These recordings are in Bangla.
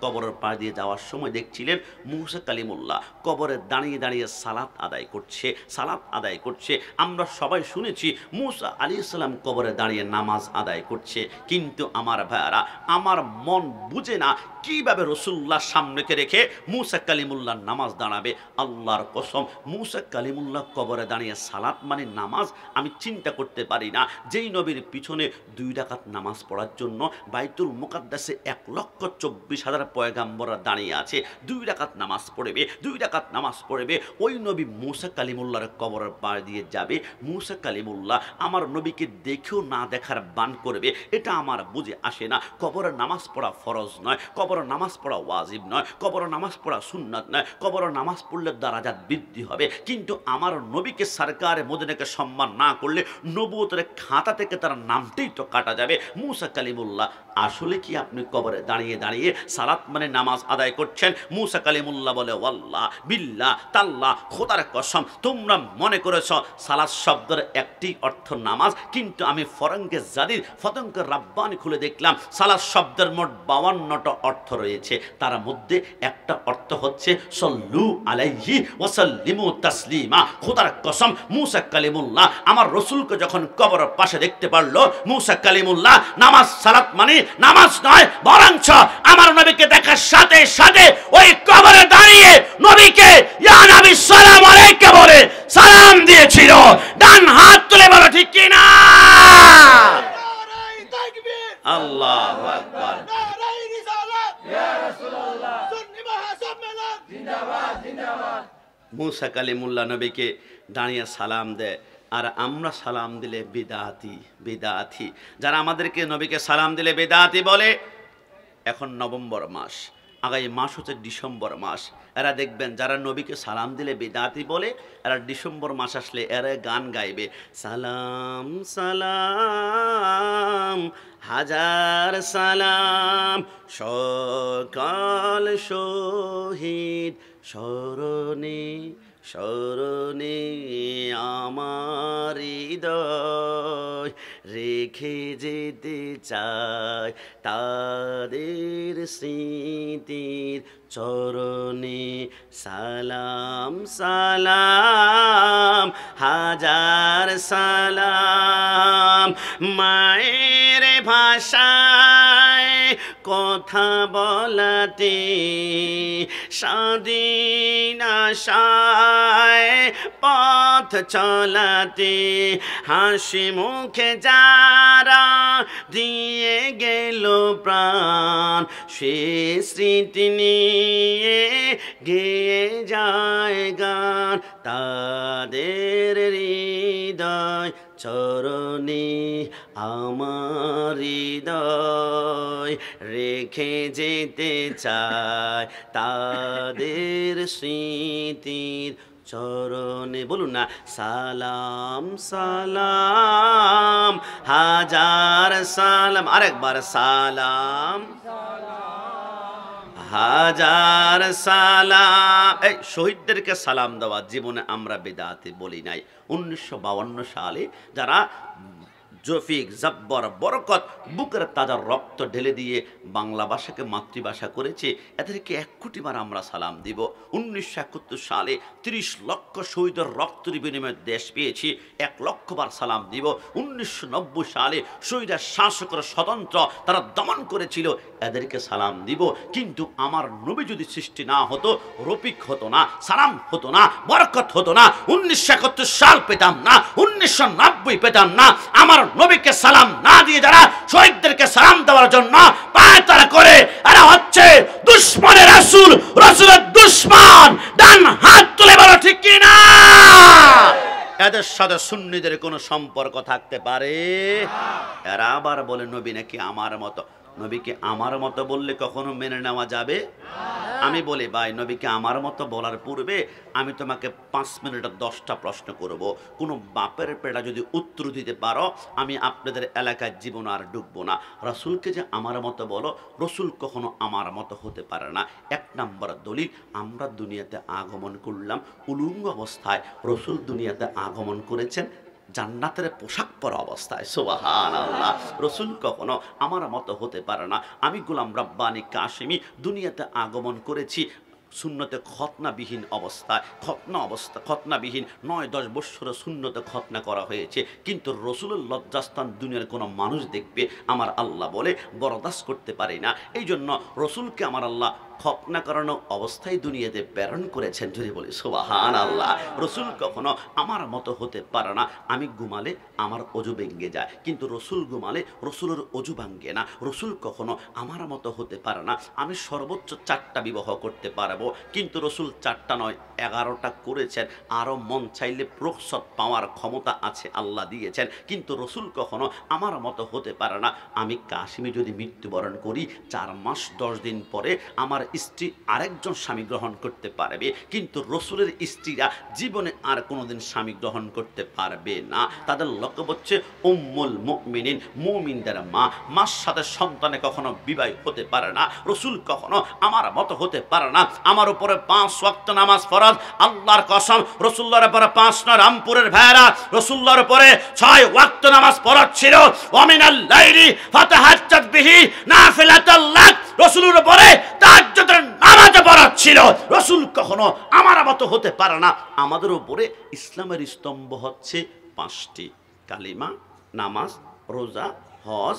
কবরের পাড় দিয়ে যাওয়ার সময় দেখছিলেন মুসা কালিমুল্লাহ কবরে দাঁড়িয়ে দাঁড়িয়ে সালাত আদায় করছে। আমরা সবাই শুনেছি মুসা আলাইহিস সালাম কবরে দাঁড়িয়ে নামাজ আদায় করছে, কিন্তু আমার ভাইয়ারা, আমার মন বুঝে না কিভাবে রাসূলুল্লাহ সামনেকে রেখে মুসা কালিমুল্লাহ নামাজ দাঁড়াবে। আল্লাহর কসম, মুসা কালিমুল্লাহ কবরে দাঁড়িয়ে সালাত মানে নামাজ আমি চিন্তা করতে পারি না। যেই নবীর পিছনে 2 রাকাত নামাজ পড়ার জন্য বাইতুল মুকাদ্দাসে 1,24,000 পয়গাম্বররা দাঁড়িয়ে আছে, 2 রাকাত নামাজ পড়বে, ওই নবী মুসা কালিমুল্লাহর কবরের পাড় দিয়ে যাবে। মুসা কালিমুল্লাহ আমার নবীকে দেখেও না দেখার বান করবে, এটা আমার বুঝে আসে না। কবরের নামাজ পড়া ফরজ নয়, কবরের নামাজ পড়া ওয়াজিব নয়, কবরের নামাজ পড়া সুন্নাত নয়, কবরের নামাজ পড়লে দারাজাত বৃদ্ধি হবে, কিন্তু আমার নবীকে সরকারে মদিনাকে সম্মান না করলে নবুয়তের খাতা থেকে তার নামটাই তো কাটা যাবে। মুসা কালিমুল্লাহ আসলে কি আপনি কবরে দাঁড়িয়ে দাঁড়িয়ে সালাত মানে নামাজ আদায় করছেন? মুসা কালিমুল্লাহ বলে, ওয়াল্লাহ বিল্লাহ তাল্লাহ, খোদার কসম, তোমরা মনে করেছ সালাত শব্দের একটি অর্থ নামাজ, কিন্তু আমি ফরঙ্গে জাদির ফতঙ্কের রাব্বানি খুলে দেখলাম সালাত শব্দের মোট 52টা অর্থ রয়েছে। তার মধ্যে একটা অর্থ হচ্ছে সল্লু আলাইহি ওয়াসাল্লিমু তাসলিমা। খোদার কসম, মুসা কালিমুল্লাহ আমার রাসূলকে যখন কবরের পাশে দেখতে পারলো, মুসা কালিমুল্লাহ নামাজ সালাত মানে নামাজ নয়, বরঞ্চ আমার নবীকে দেখার সাথে সাথে ওই কবরে দাঁড়িয়ে নবীকে ইয়া নবী সালাম আলাইকা বলে সালাম দিয়েছিল। ডান হাত তুলে বলো ঠিক কি না? নারায়ে তাকবীর, আল্লাহু আকবার, নারায়ে রিসালাত, ইয়া রাসূলুল্লাহ, সুন্নি মহাসম্মেলন জিন্দাবাদ জিন্দাবাদ। মুসা কালিমুল্লাহ নবীকে দাঁড়িয়ে সালাম দেয়, আর আমরা সালাম দিলে বিদাতি। যারা আমাদেরকে নবীকে সালাম দিলে বিদাতি বলে, এখন নভেম্বর মাস, আগামী মাস হচ্ছে ডিসেম্বর মাস, এরা দেখবেন যারা নবীকে সালাম দিলে বিদাতি বলে, এরা ডিসেম্বর মাস আসলে এরা গান গাইবে, সালাম সালাম হাজার সালাম, সকাল শহীদ স্মরণে স্মরণে আমার হৃদয় রেখে যেতে চায় তাদের স্মৃতির চরণে, সালাম সালাম হাজার সালাম। মায়ের ভাষায় কথা বলাতে, স্বাধীন আশায় পথ চলাতে, হাসি মুখে যারা দিয়ে গেল প্রাণ, সে স্মৃতি নিয়ে গেয়ে যায় গান তাদের হৃদয় চরণে, আমার হৃদয় রেখে যেতে চায় তাদের স্মৃতির চরণে। বলুন না, সালাম সালাম হাজার সালাম, আরেকবার সালাম হাজার সালাম। এই শহীদদেরকে সালাম দেওয়া জীবনে আমরা বেদাতে বলি নাই। 1952 সালে যারা জফিক জব্বর বরকত বুকের তাজা রক্ত ঢেলে দিয়ে বাংলা ভাষাকে মাতৃভাষা করেছে, এদেরকে 1 কোটিবার আমরা সালাম দিব। 1971 সালে 30 লক্ষ শহীদের রক্তের বিনিময়ে দেশ পেয়েছি, 1 লক্ষবার সালাম দিব। 1990 সালে শহীদের শাসকের স্বতন্ত্র তারা দমন করেছিল, এদেরকে সালাম দিব। কিন্তু আমার নবী যদি সৃষ্টি না হতো, রফিক হতো না, সালাম হতো না, বরকত হতো না, 1971 সাল পেতাম না, 1990 পেতাম না। আমার নবীকে সালাম না দিয়ে যারা শহীদদেরকে সালাম দেওয়ার জন্য পায়তারা করে, এরা হচ্ছে দুশমনের রাসূল, রাসূলের দুশমন। ডান হাত তুলে বলো ঠিক কি না? এদের সাথে সুন্নিদের কোনো সম্পর্ক থাকতে পারে? এরা আবার বলে নবী নাকি আমার মতো। নবীকে আমার মতো বললে কখনো মেনে নেওয়া যাবে? আমি বলি ভাই, নবীকে আমার মতো বলার পূর্বে আমি তোমাকে 5 মিনিটে 10টা প্রশ্ন করব। কোনো বাপের পেটা যদি উত্তর দিতে পারো, আমি আপনাদের এলাকায় জীবন আর ঢুকবো না। রসুলকে যে আমার মতো বলো, রসুল কখনো আমার মতো হতে পারে না। 1 নম্বর দলিল, আমরা দুনিয়াতে আগমন করলাম উলঙ্গ অবস্থায়, রসুল দুনিয়াতে আগমন করেছেন জান্নাতের পোশাক পরা অবস্থায়, সুবহানাল্লাহ। রসুল কখনো আমার মতো হতে পারে না। আমি গোলাম রাব্বানী কাশেমি দুনিয়াতে আগমন করেছি সুন্নতে খতনাবিহীন অবস্থায়, খতনাবিহীন 9-10 বৎসরে সুন্নতে খতনা করা হয়েছে, কিন্তু রসুলের লজ্জাস্থান দুনিয়ার কোনো মানুষ দেখবে আমার আল্লাহ বলে বরদাস্ত করতে পারে না। এই জন্য রসুলকে আমার আল্লাহ খতনা করানো অবস্থায় দুনিয়াতে প্রেরণ করেছেন। যদি বলি সুবহানাল্লাহ। রসুল কখনো আমার মতো হতে পারে না। আমি ঘুমালে আমার অজু ভেঙে যায়, কিন্তু রসুল ঘুমালে রসুলের অজু ভাঙ্গে না। রসুল কখনো আমার মতো হতে পারে না। আমি সর্বোচ্চ 4টা বিবাহ করতে পারবো, কিন্তু রসুল 4টা নয় 11টা করেছেন। আরও মন চাইলে প্রসব পাওয়ার ক্ষমতা আছে, আল্লাহ দিয়েছেন, কিন্তু রসুল কখনো আমার মতো হতে পারে না। আমি কাশিমে যদি মৃত্যুবরণ করি 4 মাস 10 দিন পরে আমার স্ত্রী আরেকজন স্বামী গ্রহণ করতে পারবে, কিন্তু রসুলের স্ত্রীরা জীবনে আর কোনোদিন স্বামী গ্রহণ করতে পারবে না। তাদের লক্ষ্য হচ্ছে উম্মুল মুমিনিন, মুমিনদের মা। মার সাথে সন্তানে কখনো বিবাহ হতে পারে না। রসুল কখনো আমার মতো হতে পারে না। আমার উপরে 5 ওয়াক্ত নামাজ ফরজ, আল্লাহর কসম। রসুল্লাহর উপরে 5 নয়, রামপুরের ভাইরা, রসুল্লাহর উপরে 6 ওয়াক্ত নামাজ ফরজ ছিল। ওয়ামিনাল লাইলি ফাতাহাজ্জাত বিহি নাফিলাতাল লাক, রসুলের উপরে তাহাজ্জুদের নামাজ ফরজ ছিল। রসুল কখনো আমার মতো হতে পারে না। আমাদের উপরে ইসলামের স্তম্ভ হচ্ছে 5টি: কালিমা, নামাজ, রোজা, হজ,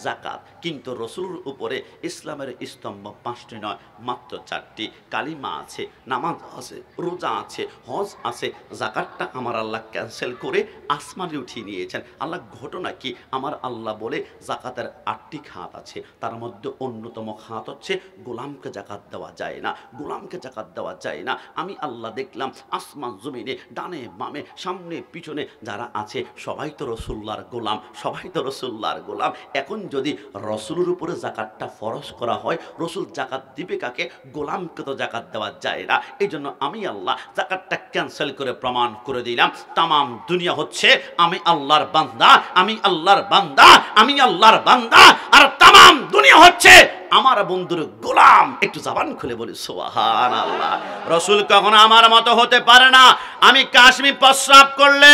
জাকাত। কিন্তু রসুলের উপরে ইসলামের স্তম্ভ 5টি নয়, মাত্র 4টি। কালিমা আছে, নামাজ আছে, রোজা আছে, হজ আছে। জাকাতটা আমার আল্লাহ ক্যান্সেল করে আসমানে উঠিয়ে নিয়েছেন। আল্লাহ ঘটনা কি? আমার আল্লাহ বলে জাকাতের 8টি খাত আছে, তার মধ্যে অন্যতম খাত হচ্ছে গোলামকে জাকাত দেওয়া যায় না, গোলামকে জাকাত দেওয়া যায় না। আমি আল্লাহ দেখলাম আসমান জমিনে ডানে বামে সামনে পিছনে যারা আছে সবাই তো রসুল্লাহর গোলাম, সবাই তো রসুল্লাহর গোলাম। এখন যদি রসুলের উপরে জাকাতটা ফরজ করা হয়, রসুল জাকাত দিবে কাকে? গোলামকে তো জাকাত দেওয়া যায় না। এই জন্য আমি আল্লাহ জাকাতটা ক্যান্সেল করে প্রমাণ করে দিলাম তামাম দুনিয়া হচ্ছে আমি আল্লাহর বান্দা, আমি আল্লাহর বান্দা, আমি আল্লাহর বান্দা, আর তামাম দুনিয়া হচ্ছে আমার বন্ধুর গোলাম। একটু জবান খুলে বলি সুবহানাল্লাহ। রসুল কখনো আমার মতো হতে পারে না। আমি কাশ্মীর প্রস্রাব করলে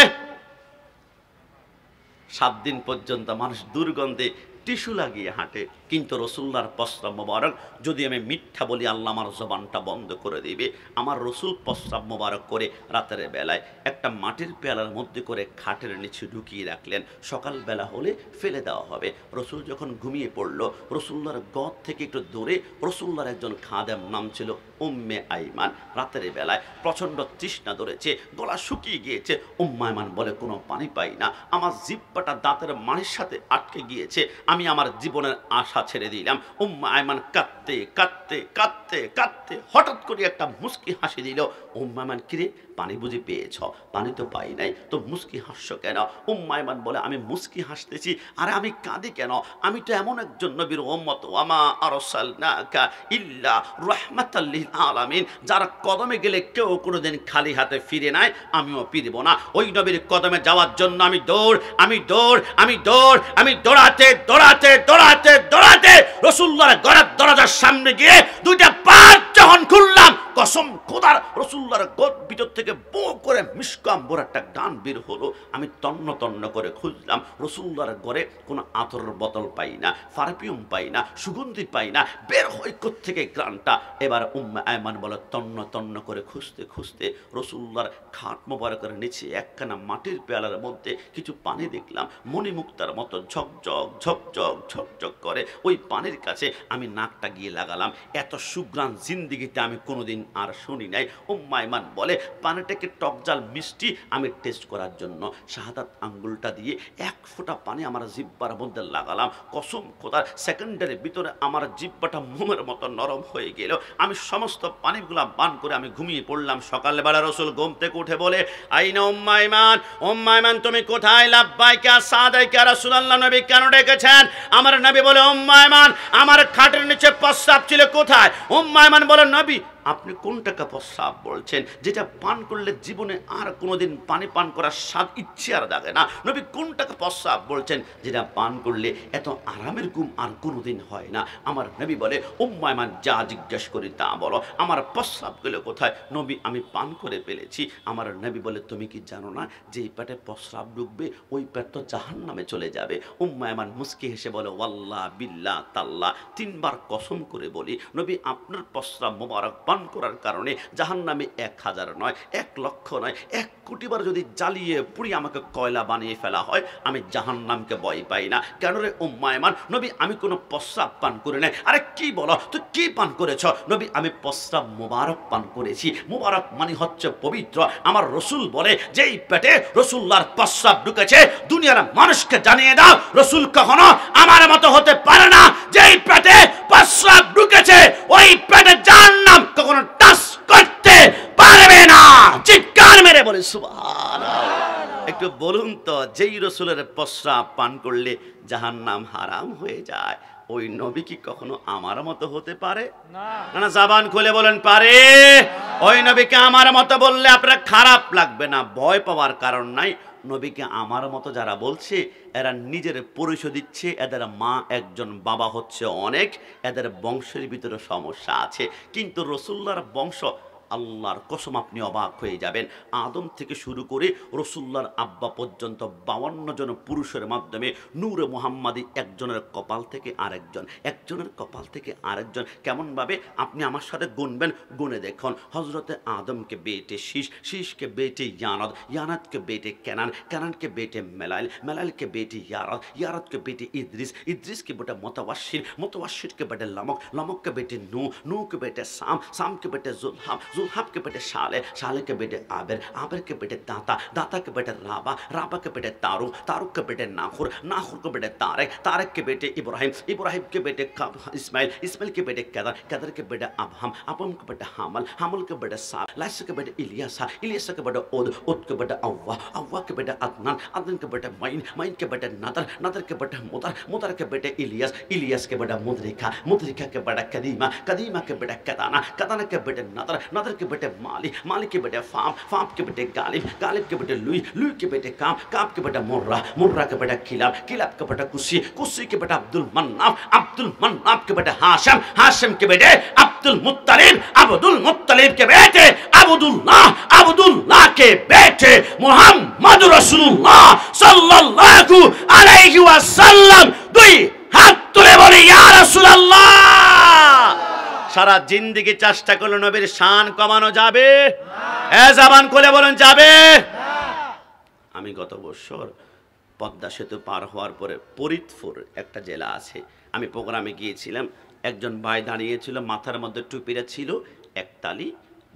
7 দিন পর্যন্ত মানুষ দুর্গন্ধে টিস্যু লাগিয়ে হাঁটে, কিন্তু রসুল্লাহর প্রস্রাব মোবারক যদি আমি মিথ্যা বলি আল্লাহ আমার জবানটা বন্ধ করে দিবে। আমার রসুল প্রস্রাব মোবারক করে রাতের বেলায় একটা মাটির পেয়ালার মধ্যে করে খাটের নিচে ঢুকিয়ে রাখলেন, সকালবেলা হলে ফেলে দেওয়া হবে। রসুল যখন ঘুমিয়ে পড়ল, রসুল্লাহর গদ থেকে একটু দূরে রসুল্লাহর একজন খাদেম, নাম ছিল উম্মে আইমান। রাতের বেলায় প্রচণ্ড তৃষ্ণা ধরেছে, গলা শুকিয়ে গিয়েছে। উম্মে আইমান বলে কোনো পানি পাই না, আমার জিহ্বাটা দাঁতের মাড়ির সাথে আটকে গিয়েছে, আমি আমার জীবনের আশা ছেড়ে দিলাম। উম্মে আইমান কাঁদতে কাঁদতে কাঁদতে কাঁদতে হঠাৎ করে একটা মুস্কি হাসি দিল। উম্মে আইমান, কিরে পানি বুঝি পেয়েছ? পানি তো পাই নাই, তো মুস্কি হাসছো কেন? উম্মে আইমান বলে, আমি মুস্কি হাসতেছি, আরে আমি কাঁদি কেন? আমি তো এমন একজন নবীর উম্মত, ওয়ামা আরসালনাকা ইল্লা রাহমাতাল লিল আলামিন, যার কদমে গেলে কেউ কোনোদিন খালি হাতে ফিরে নাই, আমিও ফিরব না। ওই নবীর কদমে যাওয়ার জন্য আমি দৌড়াতে দৌড়াতে দৌড়াতে দৌড়াতে রসুল্লাহর ঘরের দরজার সামনে গিয়ে 2টা পা যখন খুললাম, কসম খোদার, রসুল্লাহর গদ ভিতর থেকে বো করে মিষ্কাম্বর একটা গান বের হলো। আমি তন্ন তন্ন করে খুঁজলাম, রসুল্লাহর ঘরে কোনো আতরের বোতল পাই না, পারফিউম পাই না, সুগন্ধি পাই না, বের হয় কোত্থেকে গ্রানটা। এবার উম্মে আইমান বলে, তন্ন তন্ন করে খুঁজতে খুঁজতে রসুল্লাহর খাট মোবারকের নিচে একখানা মাটির পেয়ালার মধ্যে কিছু পানি দেখলাম, মণিমুক্তার মতো ঝকঝক ঝকঝক ঝকঝক করে। ওই পানির কাছে আমি নাকটা গিয়ে লাগালাম, এত সুগ্রাণ জিন্দিগিতে আমি কোনোদিন আর শুনি নাই। উম্মে আইমান বলে, পানিটাকে টক জাল মিষ্টি আমি টেস্ট করার জন্য শাহাদাত আঙ্গুলটা দিয়ে 1 ফোঁটা পানি আমার জিহ্বার মধ্যে লাগালাম। কসম খোদার, সেকেন্ডের ভিতরে আমার জিহ্বাটা মোমের মতো নরম হয়ে গেল। আমি সমস্ত পানিগুলা পান করে আমি ঘুমিয়ে পড়লাম। সকালবেলা রসুল ঘুম থেকে উঠে বলে, আইনা উম্মে আইমান, উম্মে আইমান তুমি কোথায়? লাব্বাইকা সাদাইকা রাসূলুল্লাহ, নবী কেন ডেকেছেন? আমার নবী বলে, উম্মে আইমান আমার খাটের নিচে প্রস্রাব ছিল, কোথায়? উম্মে আইমান বলে, নবী আপনি কোনটাকে প্রস্রাব বলছেন যেটা পান করলে জীবনে আর কোনোদিন পানি পান করার স্বাদ ইচ্ছে আর জাগে না? নবী কোনটাকে প্রস্রাব বলছেন যেটা পান করলে এত আরামের ঘুম আর কোনোদিন হয় না? আমার নবী বলে, উম্মে আয়মান যা জিজ্ঞেস করি তা বলো, আমার প্রস্রাবগুলো কোথায়? নবী, আমি পান করে ফেলেছি। আমার নবী বলে, তুমি কি জানো না যে এই পেটে প্রস্রাব ঢুকবে ওই পেট তো জাহান্নামে চলে যাবে? উম্মে আয়মান মুস্কি হেসে বলে, ওয়াল্লাহ বিল্লাহ তাল্লাহ, 3 বার কসম করে বলি নবী, আপনার প্রস্রাব মোবারক পান করার কারণে জাহান্নামে 1000 নয়, 1 লক্ষ নয়, 1 কোটি বার যদি জ্বালিয়ে পুড়ি আমাকে কয়লা বানিয়ে ফেলা হয়, আমি জাহান্নামকে ভয় পাই না। কেন রে উম্মে আয়মান? নবী, আমি কোনো প্রস্রাব পান করে নাই। আরে কি বলো, তুই কি পান করেছ? নবী, আমি প্রস্রাব মোবারক পান করেছি। মোবারক মানে হচ্ছে পবিত্র। আমার রসুল বলে, যেই পেটে রসুল্লাহর প্রস্রাব ঢুকেছে দুনিয়ার মানুষকে জানিয়ে দাও, রসুল কখনো আমার মতো হতে পারে না। যেই পেটে প্রস্রাব ঢুকেছে ওই পেটে জাহান্নাম কখনো টাচ করতে পারবে না। চিৎকার মেরে বলে সুবহানাল্লাহ। একটু বলুন তো, যেই রসুলের প্রস্রাব পান করলে জাহান্নাম হারাম হয়ে যায়, ওই নবী কি কখনো আমার মতো হতে পারে? না। জবান খুলে বলেন পারে? ওই নবীকে আমার মতো বললে আপনার খারাপ লাগবে না, ভয় পাওয়ার কারণ নাই। নবীকে আমার মতো যারা বলছে এরা নিজের পরিচয় দিচ্ছে, এদের মা একজন, বাবা হচ্ছে অনেক, এদের বংশের ভিতরে সমস্যা আছে। কিন্তু রাসূলুল্লাহর বংশ, আল্লাহর কসম আপনি অবাক হয়ে যাবেন, আদম থেকে শুরু করে রসুল্লাহর আব্বা পর্যন্ত 52 জন পুরুষের মাধ্যমে নূরে মুহাম্মাদি একজনের কপাল থেকে আরেকজন, একজনের কপাল থেকে আরেকজন। কেমনভাবে? আপনি আমার সাথে গুনবেন, গুনে দেখুন। হজরতে আদমকে বেটে শীষ, শীষকে বেটে ইয়ানদ, ইয়ানদকে বেটে কেনান, কেনানকে বেটে মেলাইল, মেলাইলকে বেটে ইয়ারদ, ইয়ারদকে বেটে ইদ্রিস, ইদ্রিসকে বেটে মুতাওয়াশির, মুতাওয়াশিরকে বেটে লামক, লামককে বেটে নূ, নূকে বেটে সাম, सामके बेटे जुल्हाम, जुल्हाम के बेटे शाले, शाले के बेटे आबिर, आबिर के बेटे दाता, दाता के बेटे राबा, राबा के बेटे तारुक, तारुक के बेटे नाखुर, नाखुर के बेटे तारक, तारक के बेटे इब्राहिम, इब्राहिम के बेटे इस्माइल, इस्माइल के बेटे कैदर, कैदर के बेटे अबहम, अबहम के बेटे हामल, हामल के बेटे साल, लाइस के बेटे इलियासा, इलियासा के बेटे उद, उद के बेटे अव्वा, अव्वा के बेटे अदनान, अदनान के बेटे माइन, माइन के बेटे नदर, नदर के बेटे मुदर, मुदर के बेटे इलियास, इलियास के बेटे मुद्रिका, मुद्रिका के बेटे कदीमा, कदीमा के बेटे कदाना, कदाना के बेटे नदर, नदर के बेटे माली, माली के बेटे फाम, फाम के बेटे गालिब, गालिब के बेटे लुई, लुई के बेटे काम, काम के बेटे मुर्रा, मुर्रा के बेटे खिलाब, खिलाब के बेटे कुसी, कुसी के बेटे अब्दुल मन्नाफ, अब्दुल मन्नाफ के बेटे हाशिम, हाशिम के बेटे अब्दुल मुत्तलिब, अब्दुल मुत्तलिब के बेटे अब्दुल्लाह, अब्दुल्लाह के बेटे मुहम्मद रसूलुल्लाह सल्लल्लाहु अलैहि वसल्लम। दुई हाथ तुले बोले या রাসূলুল্লাহ। সারা জিন্দেগি চেষ্টা করলে নবীর শান কমানো যাবে? জবান খুলে বলেন যাবে? আমি গত বছর পদ্মা সেতু পার হওয়ার পরে ফরিদপুর একটা জেলা আছে, আমি প্রোগ্রামে গিয়েছিলাম। একজন ভাই দাঁড়িয়েছিল, মাথার মধ্যে টুপিটা ছিল 1 তালি,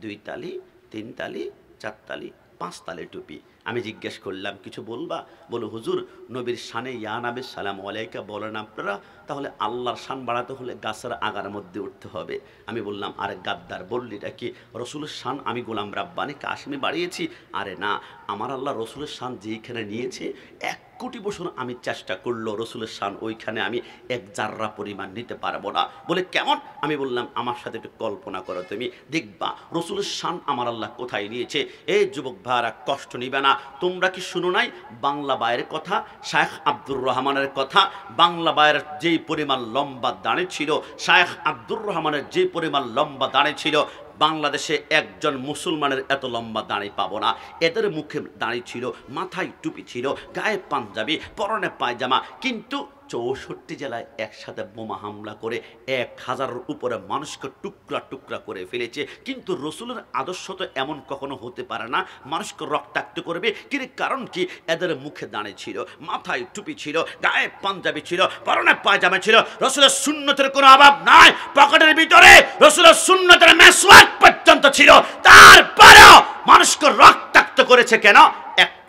2 তালি, 3 তালি, 4 তালি, 5 তালি টুপি। আমি জিজ্ঞেস করলাম, কিছু বলবা? বলো হুজুর, নবীর শানে ইয়া নবী সালাম আলাইকা বলেন আপনারা, তাহলে আল্লাহর শান বাড়াতে হলে গাছের আগার মধ্যে উঠতে হবে। আমি বললাম, আরে গাদ্দার, বললিটা কি? রসুলের শান আমি গোলাম রাব্বানি কাশিমে বাড়িয়েছি? আরে না, আমার আল্লাহ রসুলের শান যেইখানে নিয়েছে 1 কোটি বছর আমি চেষ্টা করলো রসুলের শান ওইখানে আমি 1 জাররা পরিমাণ নিতে পারবো না। বলে কেমন? আমি বললাম, আমার সাথে একটু কল্পনা করো, তুমি দেখবা রসুলের শান আমার আল্লাহ কোথায় নিয়েছে। এই যুবক ভাইরা কষ্ট নিবে না, তোমরা কি শুনো নাই বাংলা বাইয়ের কথা, শায়েখ আব্দুর রহমানের কথা? বাংলা বাইয়ের যেই পরিমাণ লম্বা দাঁড়ে ছিল, শায়েখ আব্দুর রহমানের যে পরিমাণ লম্বা দাঁড়ে ছিল, বাংলাদেশে একজন মুসলমানের এত লম্বা দাঁড়ি পাবো না। এদের মুখে দাঁড়ি ছিল, মাথায় টুপি ছিল, গায়ে পাঞ্জাবি, পরনে পায়জামা, কিন্তু 64 জেলায় একসাথে বোমা হামলা করে 1000-এর উপরে মানুষকে টুকরা টুকরা করে ফেলেছে। কিন্তু রসুলের আদর্শ তো এমন কখনো হতে পারে না, মানুষকে রক্তাক্ত করবে। কিন্তু কারণ কি? এদের মুখে দাঁড়িয়ে ছিল, মাথায় টুপি ছিল, গায়ে পাঞ্জাবি ছিল, পরনে পায়জামা ছিল। রসুলের সুন্নতের কোনো অভাব নাই, পকেটের ভিতরে রসুলের সুন্নতের মেসওয়াক পর্যন্ত ছিল। তারপরেও মানুষকে রক্তাক্ত করেছে কেন?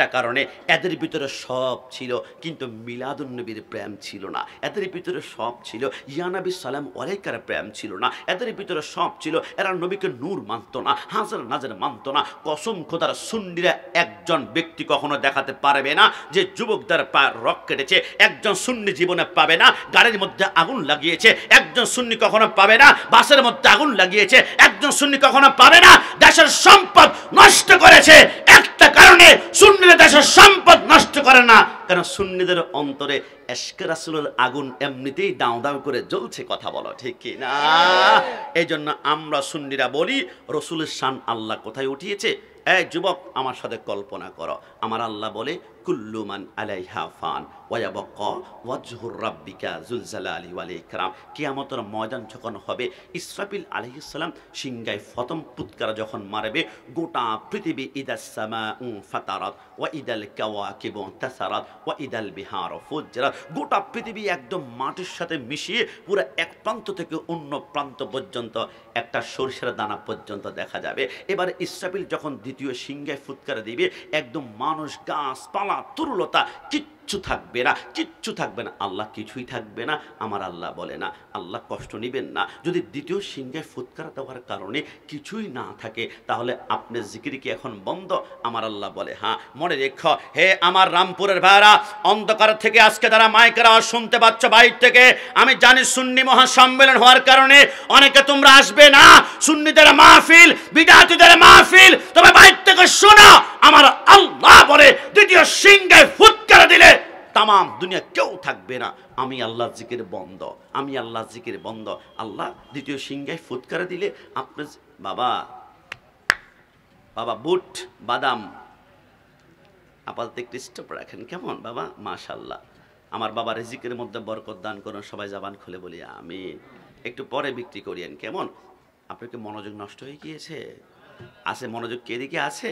একটা কারণে এদের ভিতরে সব ছিল, কিন্তু মিলাদুন্নবীর প্রেম ছিল না। এদের ভিতরে সব ছিল, ইয়া নবী সালাম আলাইকার প্রেম ছিল না। এদের ভিতরে সব ছিল, এরা নবীকে নূর মানত না, হাজার নাজার মানত না। কসম খোদার, সুন্নিরা একজন ব্যক্তি কখনো দেখাতে পারবে না যে যুবকদের পায়ের রক কেটেছে। একজন সুন্নি জীবনে পাবে না গাড়ির মধ্যে আগুন লাগিয়েছে। একজন সুন্নি কখনো পাবে না বাসের মধ্যে আগুন লাগিয়েছে। একজন সুন্নি কখনো পাবে না দেশের সম্পদ নষ্ট করেছে। একটা কারণে সুন্নিরা দেশের সম্পদ নষ্ট করে না, কারণ সুন্নিদের অন্তরে এশকে রাসূলের আগুন এমনিতেই দাও দাও করে জ্বলছে। কথা বলো ঠিক কি না? এই জন্য আমরা সুন্নিরা বলি, রসুলের শান আল্লাহ কোথায় উঠিয়েছে? এই যুবক, আমার সাথে কল্পনা করো, আমার আল্লাহ বলে কুল্লু মান আলাইহা ফান ওয়া ইয়াবকা ওয়াজহুর রাব্বিকা যুল জালালি ওয়াল ইকরাম। কিয়ামতের ময়দান যখন হবে, ইসরাফিল আলাইহিস সালাম সিংহায় প্রথম ফুৎকার যখন মারবে, গোটা পৃথিবী ইদাস সামাউ ফাতারাত ওয়া ইদাল কাওয়াকিবু তাসারাত ওয়া ইদাল বিহার ফুজরাত, গোটা পৃথিবী একদম মাটির সাথে মিশিয়ে পুরো এক প্রান্ত থেকে অন্য প্রান্ত পর্যন্ত একটা সরিষার দানা পর্যন্ত দেখা যাবে। এবার ইসরাফিল যখন দ্বিতীয় সিংহায় ফুৎকার দিবে, একদম মানুষ, গাছপালা, তরুলতা কিচ্ছু থাকবে না, কিচ্ছু থাকবে না। আল্লাহ কিছুই থাকবে না। আমার আল্লাহ বলে না, আল্লাহ কষ্ট নেবেন না। যদি দ্বিতীয় সিংহায় ফুৎকার দেওয়ার কারণে কিছুই না থাকে, তাহলে আপনার জিকির কি এখন বন্ধ? আমার আল্লাহ বলে হ্যাঁ। মনে রেখো, হে আমার রামপুরের ভাইরা, অন্ধকার থেকে আজকে তারা মাইকের আওয়াজ শুনতে পাচ্ছ বাইর থেকে। আমি জানি সুন্নি মহাসম্মেলন হওয়ার কারণে অনেকে তোমরা আসবে না, সুন্নিদের মাহফিল, বিদআতীদের মাহফিল, তবে বাইর থেকে শোনো, আমার আল্লাহ বলে দ্বিতীয় সিংহায় ফুৎকার দিলে তামাম দুনিয়া কেউ থাকবে না। আমি আল্লাহ জিকির বন্ধ, আমি আল্লাহ জিকির বন্ধ। আল্লাহ দ্বিতীয় সিংহায় ফুৎকার দিলে আপনার বাবা বাবা বুট বাদাম আপাতত একটু স্টপ রাখেন, কেমন বাবা? মাশাআল্লাহ। আমার বাবা রিজিকের মধ্যে বরকত দান করুন। সবাই জবান খুলে বলি আমিন। একটু পরে বিক্রি করিয়েন, কেমন? আপনার কি মনোযোগ নষ্ট হয়ে গিয়েছে? আছে মনোযোগ? কে দিকে আছে?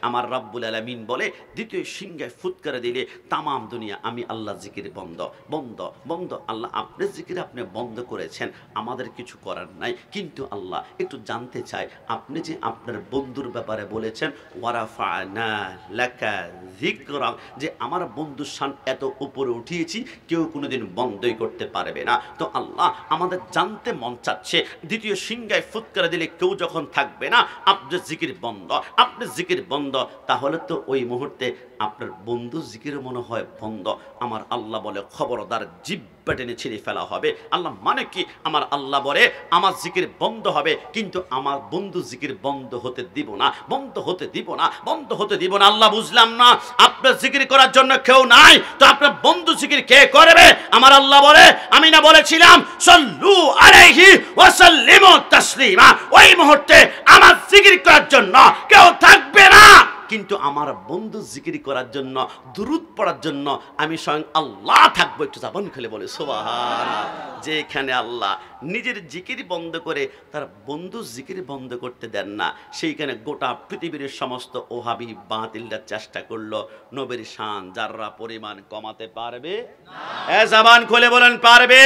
আমার রব্বুল আলামিন বলে দ্বিতীয় সিংহায় ফুৎকার দিলে তামাম দুনিয়া আমি আল্লাহ জিকির বন্ধ, বন্ধ, বন্ধ। আল্লাহ আপনার জিকির আপনি বন্ধ করেছেন, আমাদের কিছু করার নাই। কিন্তু আল্লাহ একটু জানতে চাই, আপনি যে আপনার বন্ধুর ব্যাপারে বলেছেন ওয়ারাফা'না লাকা যিকরাক, যে আমার বন্ধুর শান এত উপরে উঠিয়েছি, কেউ কোনোদিন বন্ধই করতে পারবে না। তো আল্লাহ আমাদের জানতে মন চাচ্ছে, দ্বিতীয় সিংহায় ফুৎকার দিলে কেউ যখন থাকবে না, আপনার জিকির বন্ধ, আপনার জিকির বন্ধ, তাহলে তো ওই মুহূর্তে আপনার বন্ধু জিকির মনে হয় বন্ধ। আমার আল্লাহ বলে খবরদার, জিহ্বা টেনে ছিঁড়ে ফেলা হবে। আল্লাহ মানে কি? আমার আল্লাহ বলে আমার জিকির বন্ধ হবে, কিন্তু আমার বন্ধু জিকির বন্ধ হতে দিব না, বন্ধ হতে দিব না, বন্ধ হতে দিব না। আল্লাহ বুঝলাম না, আপনার জিকির করার জন্য কেউ নাই, তো আপনার বন্ধু জিকির কে করবে? আমার আল্লাহ বলে, আমি না বলেছিলাম সাল্লু আলাইহি ওয়া সাল্লিমু তাসলিমা, ওই মুহূর্তে আমার জিকির করার জন্য কেউ থাকবে না, কিন্তু আমার বন্ধু জিকির করার জন্য, দুরূদ পড়ার জন্য আমি স্বয়ং আল্লাহ থাকবো। একটু জবান খুলে বলে সুবহানাল্লাহ। যেখানে আল্লাহ নিজের জিকির বন্ধ করে তার বন্ধু জিকির বন্ধ করতে দেন না, সেইখানে গোটা পৃথিবীর সমস্ত ওহাবি বাতিলরা চেষ্টা করলো নবীর শান যাররা পরিমাণ কমাতে পারবে না। জবান খুলে বলেন পারবে?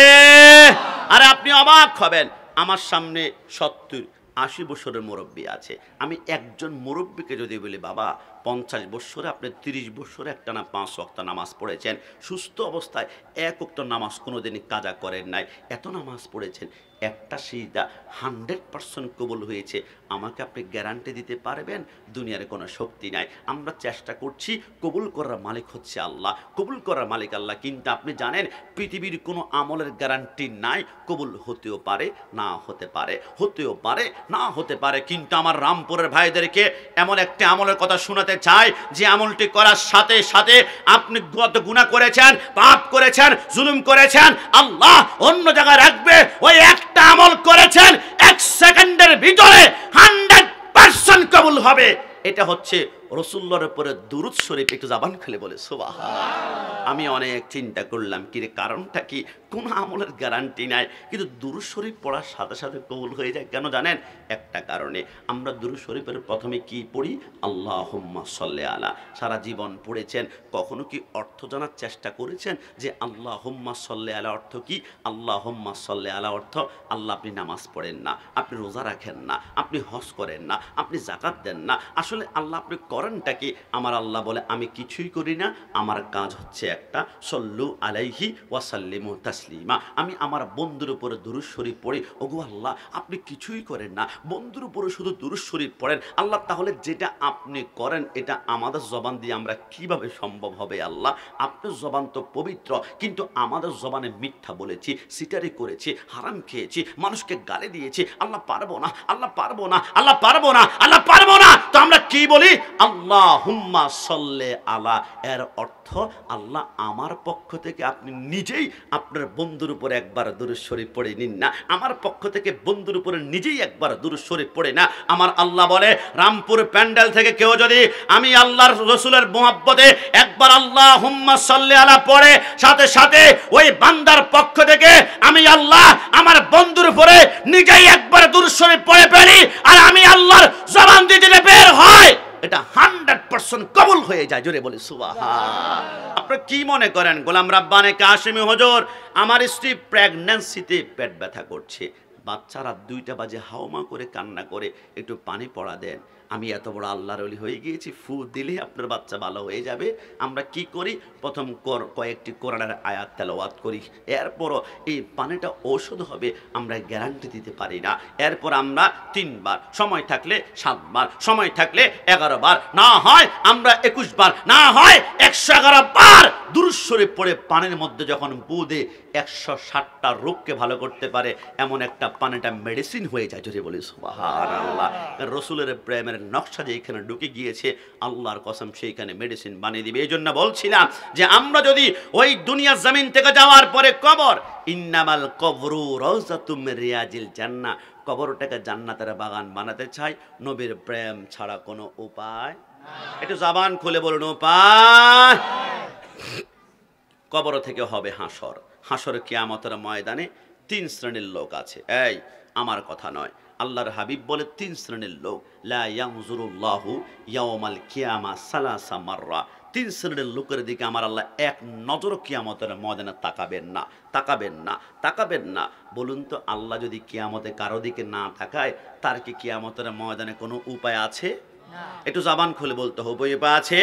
আরে আপনি অবাক হবেন, আমার সামনে 70-80 বছরের মুরব্বী আছে। আমি একজন মুরব্বীকে যদি বলি বাবা 50 বছরে আপনি 30 বছরে একটানা 5 ওয়াক্ত নামাজ পড়েছেন, সুস্থ অবস্থায় 1 ওয়াক্ত নামাজ কোনোদিনই কাজা করেন নাই, এত নামাজ পড়েছেন, একটা সিজদা 100% কবুল হয়েছে, আমাকে আপনি গ্যারান্টি দিতে পারবেন? দুনিয়ার কোনো শক্তি নাই। আমরা চেষ্টা করছি, কবুল করার মালিক হচ্ছে আল্লাহ, কবুল করার মালিক আল্লাহ। কিন্তু আপনি জানেন পৃথিবীর কোনো আমলের গ্যারান্টি নাই, কবুল হতেও পারে না হতে পারে, হতেও পারে না হতে পারে। কিন্তু আমার রামপুরের ভাইদেরকে এমন একটা আমলের কথা শোনাতে চাই, যে আমলটি করার সাথে সাথে আপনি কত গুনাহ করেছেন, পাপ করেছেন, জুলুম করেছেন, আল্লাহ অন্য জায়গায় রাখবে। ওই একটা আমল করেছেন, 1 সেকেন্ডের ভিতরে 100% কবুল হবে। এটা হচ্ছে রাসূলুল্লাহর উপরে দুরূদ শরীফ। একটু জবান খুলে বলে সুবহানাল্লাহ। আমি অনেক চিন্তা করলাম, কি রে কারণটা কি? কোন আমলের গ্যারান্টি নাই, কিন্তু দুরূদ শরীফ পড়ার সাথে সাথে কবুল হয়ে যায়। কেন জানেন? একটা কারণে। আমরা দুরূদ শরীফের প্রথমে কি পড়ি? আল্লাহুম্মা সাল্লি আলা। সারা জীবন পড়েছেন, কখনো কি অর্থ জানার চেষ্টা করেছেন যে আল্লাহুম্মা সাল্লি আলা অর্থ কি? আল্লাহুম্মা সাল্লি আলা অর্থ আল্লাহ আপনি নামাজ পড়েন না, আপনি রোজা রাখেন না, আপনি হজ করেন না, আপনি যাকাত দেন না, আসলে আসলে আল্লাহ আপনি করেনটা কি? আমার আল্লাহ বলে আমি কিছুই করি না, আমার কাজ হচ্ছে একটা, সল্লু আলাইহি ওয়াসাল্লিমু তাসলিমা। আমি আমার বন্ধুর উপরে দুরূদ শরীফ পড়ি। ওগো আল্লাহ আপনি কিছুই করেন না, বন্ধুর উপরে শুধু দুরূদ শরীফ পড়েন। আল্লাহ তাহলে যেটা আপনি করেন এটা আমাদের জবান দিয়ে আমরা কিভাবে সম্ভব হবে? আল্লাহ আপনার জবান তো পবিত্র, কিন্তু আমাদের জবানে মিথ্যা বলেছি, সিটারি করেছি, হারাম খেয়েছি, মানুষকে গালি দিয়েছি। আল্লাহ পারবো না, আল্লাহ পারবো না, আল্লাহ পারবো না, আল্লাহ পারবো না। তো আমরা কি বলি? আল্লাহুম্মা সাল্লি আলা। এর অর্থ আল্লাহ আমার পক্ষ থেকে আপনি নিজেই আপনার বন্ধুর উপরে একবার দুরূদ শরীফ পড়ে নিন না। আমার পক্ষ থেকে বন্ধুর উপরে নিজেই একবার দুরূদ শরীফ পড়ে না। আমার আল্লাহ বলে রামপুর প্যান্ডেল থেকে কেউ যদি আমি আল্লাহর রসুলের মোহাব্বতে একবার আল্লাহুম্মা সাল্লি আলা পড়ে, সাথে সাথে ওই বান্দার পক্ষ থেকে আমি আল্লাহ আমার বন্ধুর উপরে নিজেই একবার দুরূদ শরীফ পড়ে ফেলি, আর আমি আল্লাহর জবান দিয়ে যেটা বের হয় এটা 100% কবুল হয়ে যায়। জোরে বলি সুবহান। আপনারা কি মনে করেন গোলাম রাব্বানি কাশিমি হুজুর, আমার স্ত্রী প্রেগন্যান্সিতে পেট ব্যথা করছে, বাচ্চারা 2টা বাজে হাওমা করে কান্না করে, একটু পানি পড়া দেন, আমি এত বড় আল্লাহর ওলি হয়ে গিয়েছি, ফু দিলে আপনার বাচ্চা ভালো হয়ে যাবে। আমরা কি করি? প্রথম কয়েকটি কোরআনের আয়াত তেলাওয়াত করি, এরপরও এই পানিটা ঔষধ হবে আমরা গ্যারান্টি দিতে পারি না। এরপর আমরা 3 বার, সময় থাকলে 7 বার, সময় থাকলে 11 বার, না হয় আমরা 21 বার, না হয় 111 বার দুরূদ শরীফ পড়ে পানির মধ্যে যখন বুদে 160টা রোগকে ভালো করতে পারে এমন একটা পানিটা মেডিসিন হয়ে যায়। জোরে বলি সুবহানাল্লাহ। রসুলের প্রেমের নকশা যেখানে ঢুকে গিয়েছে আল্লাহর কসম সেইখানে মেডিসিন বানিয়ে দিবে। এই জন্য বলছিলাম যে আমরা যদি ওই দুনিয়ার জমিন থেকে যাওয়ার পরে কবর, ইন্নামাল কবরু রাউযাতুম মির রিয়াজিল জান্নাহ, কবরটাকে জান্নাতের বাগান বানাতে চাই, নবীর প্রেম ছাড়া কোনো উপায় নাই। একটু জবান খুলে বলুন উপায়। কবর থেকে হবে হাসর। হাসর কিয়ামতের ময়দানে 3 শ্রেণীর লোক আছে। এই আমার কথা নয়, আল্লাহর হাবিব বলে 3 শ্রেণীর লোক, লা ইয়ানজুরুল্লাহু ইয়াওমাল কিয়ামা সালাসা মাররা। 3 শ্রেণীর লোকের দিকে আমার আল্লাহ এক নজর কিয়ামতের ময়দানে তাকাবেন না, তাকাবেন না, তাকাবেন না। বলুন তো আল্লাহ যদি কিয়ামতে কারো দিকে না তাকায়, তার কি কিয়ামতের ময়দানে কোনো উপায় আছে? একটু জবান খুলে বলতে হবে উপায় আছে?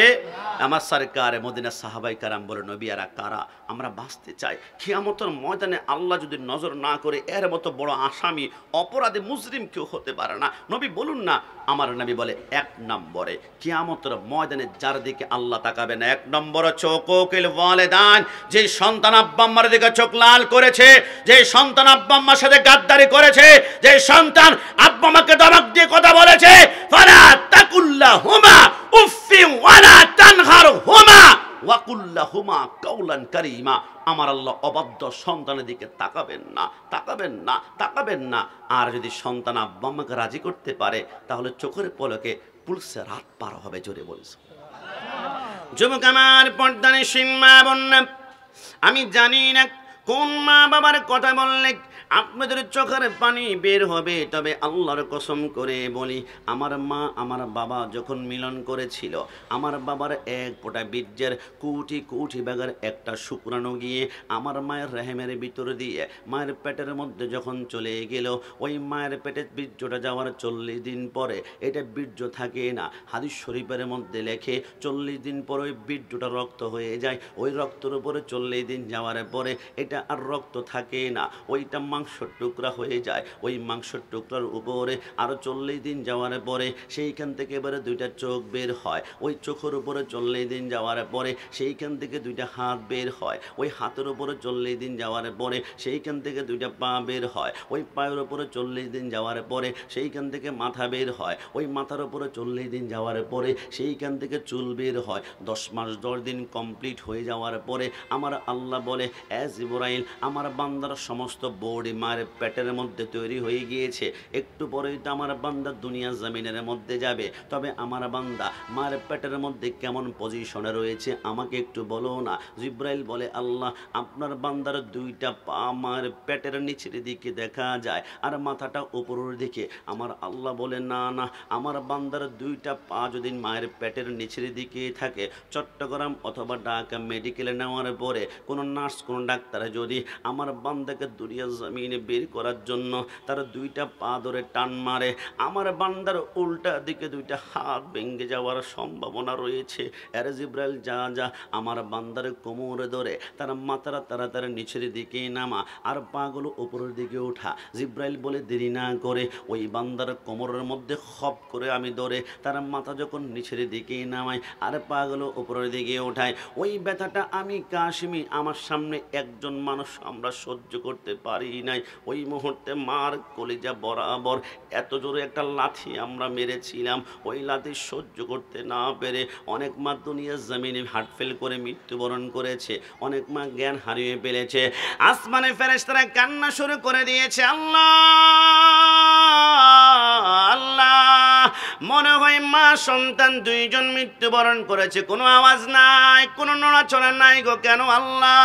আমার সরকার মদিনা সাহাবাই কারাম বলে নবীরা কারা আমরা বাঁচতে চাই, কিয়ামতের ময়দানে আল্লাহ যদি নজর না করে, এর মতো বড় আসামি অপরাধী মুজরিম কেউ হতে পারে না। নবী বলুন না। আমার নবী বলে 1 নম্বরে কিয়ামতের ময়দানে যার দিকে আল্লাহ তাকাবে না, 1 নম্বরে চোকুল ওয়ালিদান, যে সন্তান আব্বা আম্মার দিকে চোখ লাল করেছে, যে সন্তান আব্বা আম্মার সাথে গাদ্দারি করেছে, যে সন্তান আব্বা আম্মাকে ধমক দিয়ে কথা বলেছে, ফালা তাকুল্লাহুমা উফফি ওয়ালা তানহারহুমা ওয়াকুল্লাহুমা কাওলান কারীমা। আমার আল্লাহ অবাধ্য সন্তানের দিকে তাকাবেন না, তাকাবেন না, তাকাবেন না। আর যদি সন্তান আব্বা আম্মাকে রাজি করতে পারে তাহলে চোখের পলকে পুলসে রাত পার হবে। জোরে বলছো যুবক আমার, পর্দানিশীন মা বোন, আমি জানি না কোন মা বাবার কথা বললে আপনাদের চোখের পানি বের হবে, তবে আল্লাহর কসম করে বলি, আমার মা আমার বাবা যখন মিলন করেছিল, আমার বাবার 1 ফোঁটা বীর্যের কোটি কোটি ভাগের একটা শুক্রাণু গিয়ে আমার মায়ের রেহেমের ভিতর দিয়ে মায়ের পেটের মধ্যে যখন চলে গেল, ওই মায়ের পেটে বীর্যটা যাওয়ার 40 দিন পরে এটা বীর্য থাকে না। হাদিস শরীফের মধ্যে লেখে 40 দিন পরে ওই বীর্যটা রক্ত হয়ে যায়, ওই রক্তের উপরে 40 দিন যাওয়ার পরে এটা আর রক্ত থাকে না, ওইটা মাংসের টুকরা হয়ে যায়। ওই মাংসের টুকরার উপরে আরো 40 দিন যাওয়ার পরে সেইখান থেকে এবারে 2টা চোখ বের হয়, ওই চোখের উপরে 40 দিন যাওয়ার পরে সেইখান থেকে 2টা হাত বের হয়, ওই হাতের উপরে 40 দিন যাওয়ার পরে সেইখান থেকে 2টা পা বের হয়, ওই পায়ের উপরে 40 দিন যাওয়ার পরে সেইখান থেকে মাথা বের হয়, ওই মাথার উপরে 40 দিন যাওয়ার পরে সেইখান থেকে চুল বের হয়। 10 মাস 10 দিন কমপ্লিট হয়ে যাওয়ার পরে আমার আল্লাহ বলে, জিবরাইল আমার বান্দার সমস্ত বডি মায়ের পেটের মধ্যে তৈরি হয়ে গিয়েছে, একটু পরেই তো আমার বান্দা দুনিয়া জমিনের মধ্যে যাবে, তবে আমার বান্দা মায়ের পেটের মধ্যে কেমন পজিশনে রয়েছে আমাকে একটু বলো না। জিবরাইল বলে, আল্লাহ আপনার বান্দার 2টা পা মায়ের পেটের নিচের দিকে দেখা যায় আর মাথাটা উপরের দিকে। আমার আল্লাহ বলে, না না, আমার বান্দার 2টা পা যদি মায়ের পেটের নিচের দিকে থাকে, চট্টগ্রাম অথবা ঢাকা মেডিকেলে নেওয়ার পরে কোনো নার্স কোনো ডাক্তার যদি আমার বান্দাকে দুনিয়া জমিন জমিনে বের করার জন্য তার দুইটা পা ধরে টান মারে, আমার বান্দার উল্টা দিকে দুইটা হাত ভেঙে যাওয়ার সম্ভাবনা রয়েছে। আরে জিব্রাইল যা যা, আমার বান্দার কোমরে ধরে তার মাথাটা তাড়াতাড়ি নিচের দিকে নামা আর পাগুলো উপরের দিকে ওঠা। জিব্রাইল বলে দেরি না করে ওই বান্দার কোমরের মধ্যে খপ করে আমি ধরে তার মাথা যখন নিচের দিকে নামাই আর পাগুলো উপরের দিকে ওঠাই, ওই ব্যথাটা আমি কাশিমি আমার সামনে একজন মানুষ আমরা সহ্য করতে পারি নাই। ওই মুহূর্তে মার কলিজা বরাবর এত জোরে একটা লাথি আমরা মেরেছিলাম, ওই লাথি সহ্য করতে না পেরে অনেক মা দুনিয়ার জমিনে হার্ট ফেল করে মৃত্যুবরণ করেছে, অনেক মা জ্ঞান হারিয়ে ফেলেছে। আসমানে ফেরেশতারা কান্না শুরু করে দিয়েছে, আল্লাহ আল্লাহ, মনে হয় মা সন্তান দুইজন মৃত্যুবরণ করেছে, কোনো আওয়াজ নাই, কোনো নড়াচড়া নাই গো, কেন আল্লাহ?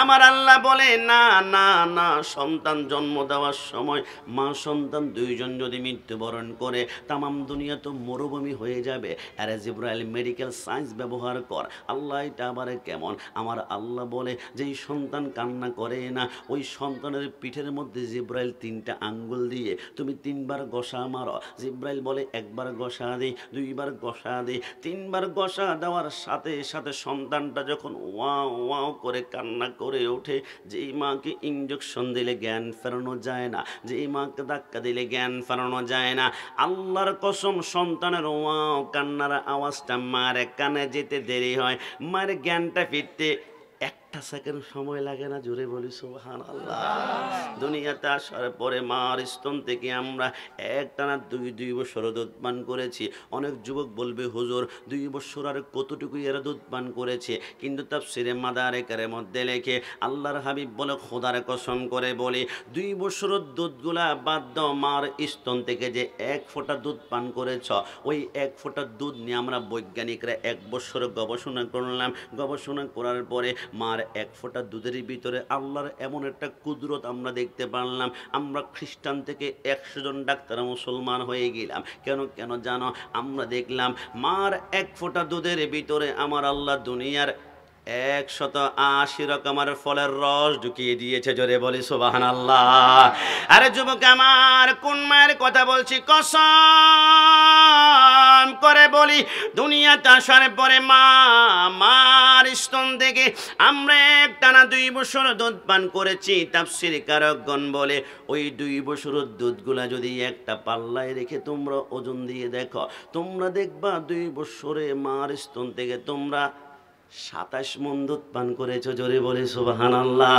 আমার আল্লাহ বলে না না না, সন্তান জন্ম দেওয়ার সময় মা সন্তান দুইজন যদি মৃত্যুবরণ করে তামাম দুনিয়া তো মরুভূমি হয়ে যাবে। আরে জিব্রাইল মেডিকেল সায়েন্স ব্যবহার কর। আল্লাহ এটা আবার কেমন? আমার আল্লাহ বলে যেই সন্তান কান্না করে না ওই সন্তানের পিঠের মধ্যে জিব্রাইল 3টা আঙ্গুল দিয়ে তুমি 3বার ঘষা মারো। জিব্রাইল বলে একবার ঘষা দিই, 2বার ঘষা দিই, 3বার ঘষা দেওয়ার সাথে সাথে সন্তানটা যখন ওয়াও ওয়াও করে কান্না করে ওঠে, যেই মাকে ইঞ্জেকশন দিলে জ্ঞান ফেরানো যায় না, যেই মাকে ধাক্কা দিলে জ্ঞান ফেরানো যায় না, আল্লাহর কসম সন্তানের ওয়াও কান্নার আওয়াজটা মার কানে যেতে দেরি হয়, মার জ্ঞানটা ফিরতে 1টা সেকেন্ড সময় লাগে না। জোরে বলি সুবহানাল্লাহ। দুনিয়াতে আসার পরে মার স্তন থেকে আমরা একটানা 2 বছর দুধ পান করেছি। অনেক যুবক বলবে হুজুর 2 বছর আর কতটুকু এরা দুধ পান করেছে, কিন্তু তাফসিরে মাদারিকের মধ্যে লেখে আল্লাহর হাবিব বলে খোদার কসম করে বলি 2 বছরের দুধগুলা বাদ দাও, মার স্তন থেকে যে 1 ফোঁটা দুধ পান করেছ ওই 1 ফোঁটা দুধ নিয়ে আমরা বৈজ্ঞানিকরা 1 বছর গবেষণা করলাম। গবেষণা করার পরে মার 1 ফোঁটা দুধের ভিতরে আল্লাহর এমন একটা কুদরত আমরা দেখতে পারলাম। আমরা খ্রিস্টান থেকে 100 জন ডাক্তার মুসলমান হয়ে গেলাম। কেন কেন জানো? আমরা দেখলাম মার 1 ফোঁটা দুধের ভিতরে আমার আল্লাহ দুনিয়ার 180 রকমের ফলের রস ঢুকিয়ে দিয়েছে। জোরে বলি সুবহানাল্লাহ। আরে যুবক আমার, কোন মায়ের কথা বলছি? কসম করে বলি দুনিয়াতে আসার পরে মার স্তন থেকে আমরা একটানা 2 বছর দুধ পান করেছি। তাফসীর কারকগণ বলে ওই 2 বছরের দুধগুলা যদি একটা পাল্লায় রেখে তোমরা ওজন দিয়ে দেখো, তোমরা দেখবা 2 বছরে মার স্তন থেকে তোমরা 27 মণ দুধ পান করেছো। জোরে বলে সুবহানাল্লাহ।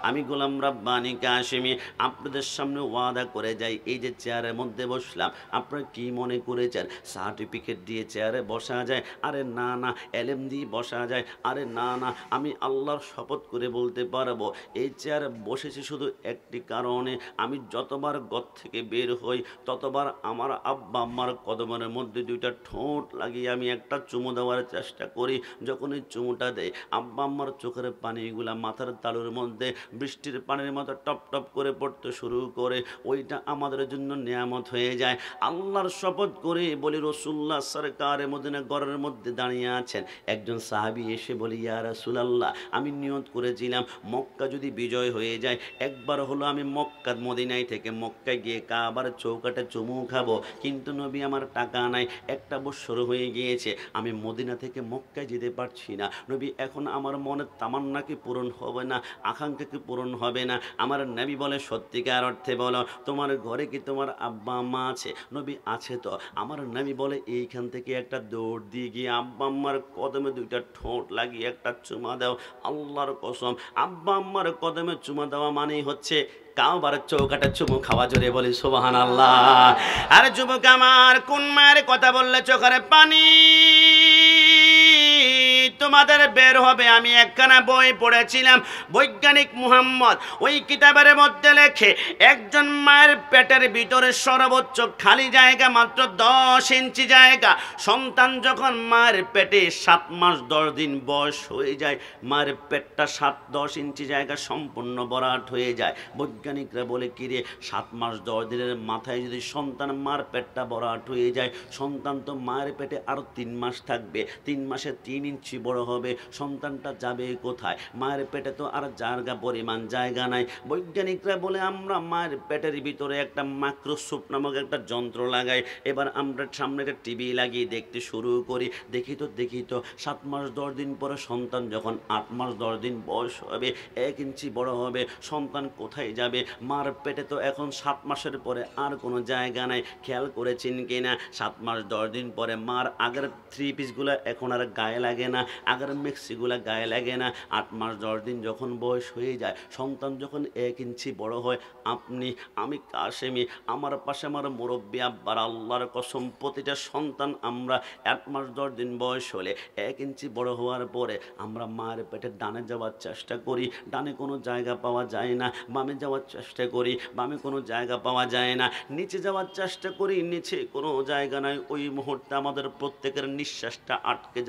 আমি গোলাম রাব্বানী কাশেমী আপনাদের সামনে ওয়াদা করে যাই, এই যে চেয়ারের মধ্যে বসলাম আপনারা কি মনে করেছেন সার্টিফিকেট দিয়ে চেয়ারে বসা যায়? আরে না না। এলেম দিয়ে বসা যায়? আরে না না। আমি আল্লাহর শপথ করে বলতে পারবো এই চেয়ারে বসেছি শুধু একটি কারণে, আমি যতবার ঘর থেকে বের হই ততবার আমার আব্বা আম্মার কদমের মধ্যে 2টা ঠোঁট লাগিয়ে আমি একটা চুমু দেওয়ার চেষ্টা করি। যখন এই চুমুটা দেয় আব্বা আম্মার চোখের পানিগুলা মাথার তালুর মধ্যে বৃষ্টির পানির মতো টপ টপ করে পড়তে শুরু করে, ওইটা আমাদের জন্য নিয়ামত হয়ে যায়। আল্লাহর শপথ করে বলি রাসূলুল্লাহ সরকারে মদিনা ঘরের মধ্যে দাঁড়িয়ে আছেন। একজন সাহাবী এসে বলি ইয়া রাসূলুল্লাহ, আমি নিয়ত করেছিলাম মক্কা যদি বিজয় হয়ে যায় একবার হলো আমি মক্কা মদিনায় থেকে মক্কায় গিয়ে কাবার চৌকাটে চুমু খাবো, কিন্তু নবী আমার টাকা নাই, 1টা বছর হয়ে গিয়েছে আমি মদিনা থেকে মক্কায় যেতে পারছি না। নবী এখন আমার মনের তামান্না কি পূরণ হবে না, আকাঙ্ক্ষা কি পূরণ হবে না? আমার নবী বলে সত্যিকার অর্থে বলো তোমার ঘরে কি তোমার আব্বা আম্মা আছে? নবী আছে তো। আমার নবী বলে এইখান থেকে একটা দৌড় দিয়ে গিয়ে আব্বা আম্মার কদমে 2টা ঠোঁট লাগিয়ে একটা চুমা দাও। আল্লাহর কসম আব্বা আম্মার কদমে চুমা দেওয়া মানেই হচ্ছে কাবার চৌকাটা চুমু খাওয়া। জোরে বলি সুবহানাল্লাহ। আরে যুবক আমার, কোন মায়ের কথা বললে চোখের পানি তোমাদের বের হবে? আমি একখানা বই পড়েছিলাম, বৈজ্ঞানিক মুহাম্মদ ওই কিতাবের মধ্যে লেখে একজন মায়ের পেটের ভিতরে সর্বোচ্চ খালি জায়গা মাত্র 10 ইঞ্চি জায়গা। সন্তান যখন মায়ের পেটে 7 মাস 10 দিন বয়স হয়ে যায়, মায়ের পেটটা 7-10 ইঞ্চি জায়গা সম্পূর্ণ ভরাট হয়ে যায়। বৈজ্ঞানিকরা বলে কিরে 7 মাস 10 দিনের মাথায় যদি সন্তান মার পেটটা ভরাট হয়ে যায়, সন্তান তো মায়ের পেটে আরো 3 মাস থাকবে, 3 মাসে 3 ইঞ্চি বড় বড় হবে, সন্তানটা যাবে কোথায়? মায়ের পেটে তো আর জায়গা পরিমাণ জায়গা নাই। বৈজ্ঞানিকরা বলে আমরা মায়ের পেটের ভিতরে একটা মাইক্রোস্কোপ নামক একটা যন্ত্র লাগাই। এবার আমরা সামনে একটা টিভি লাগিয়ে দেখতে শুরু করি। দেখি তো 7 মাস 10 দিন পরে সন্তান যখন 8 মাস 10 দিন বয়স হবে, 1 ইঞ্চি বড় হবে, সন্তান কোথায় যাবে? মার পেটে তো এখন 7 মাসের পরে আর কোনো জায়গা নাই। খেয়াল করেছেন কিনা 7 মাস 10 দিন পরে মার আগের 3 পিসগুলো এখন আর গায়ে লাগে না, আগের মেক্সিগুলা গায়ে লাগে না। 8 মাস 10 দিন যখন বয়স হয়ে যায়, সন্তান যখন 1 ইঞ্চি বড় হয়, আমি কাশেমি, আমার পাশে আমার মুরব্বী আব্বার আল্লাহর কসম, প্রতিটা সন্তান আমরা 8 মাস 10 দিন বয়স হলে 1 ইঞ্চি বড় হওয়ার পরে আমরা মায়ের পেটে ডানে যাওয়ার চেষ্টা করি, ডানে কোনো জায়গা পাওয়া যায় না। বামে যাওয়ার চেষ্টা করি, বামে কোনো জায়গা পাওয়া যায় না। নিচে যাওয়ার চেষ্টা করি, নিচে কোনো জায়গা নাই। ওই মুহূর্তে আমাদের প্রত্যেকের নিঃশ্বাসটা আটকে